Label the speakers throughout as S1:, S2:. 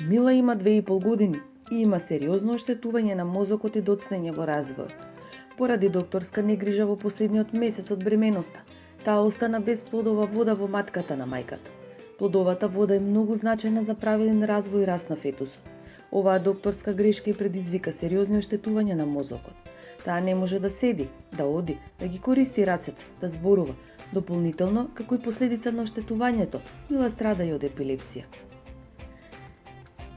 S1: Мила има 2,5 години и има сериозно оштетување на мозокот и доцнење во развој. Поради докторска негрижа во последниот месец од бременоста, таа остана без плодова вода во матката на мајката. Плодовата вода е многу значајна за правилен развој и раст на фетусот. Оваа докторска грешка и предизвика сериозни оштетувања на мозокот. Таа не може да седи, да оди, да ги користи рацете, да зборува. Дополнително, како и последица на оштетувањето, Мила страда и од епилепсија.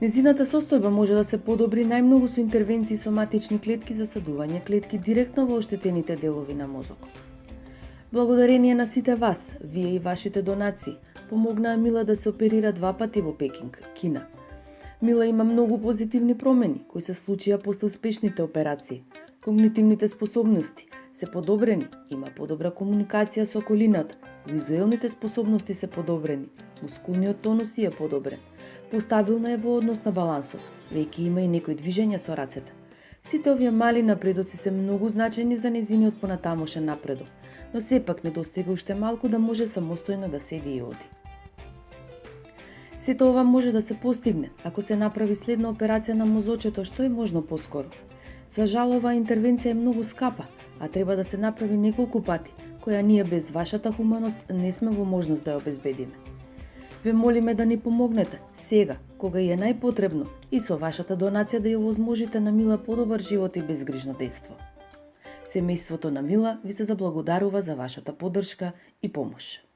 S1: Незината состојба може да се подобри најмногу со интервенции со матични клетки за садување клетки директно во оштетените делови на мозокот. Благодарение на сите вас, вие и вашите донации, помогнаа Мила да се оперира 2 пати во Пекинг, Кина. Мила има многу позитивни промени кои се случија после успешните операции. Когнитивните способности се подобрени, има подобра комуникација со околината, визуелните способности се подобрени, мускулниот тонус е подобрен, постабилна е во однос на балансот, веќе има и некои движења со рацете. Сите овие мали напредоци се многу значајни за незиниот понатамошен напредок, но сепак недостига уште малку да може самостојно да седи и оди. Сето ова може да се постигне ако се направи следна операција на мозочето што е можно поскоро. За жал, оваа интервенција е многу скапа, а треба да се направи неколку пати, која ние без вашата хуманост не сме во можност да ја обезбедиме. Ве молиме да ни помогнете сега, кога е најпотребно, и со вашата донација да ја овозможите на Мила подобар живот и безгрижно детство. Семејството на Мила ви се заблагодарува за вашата поддршка и помош.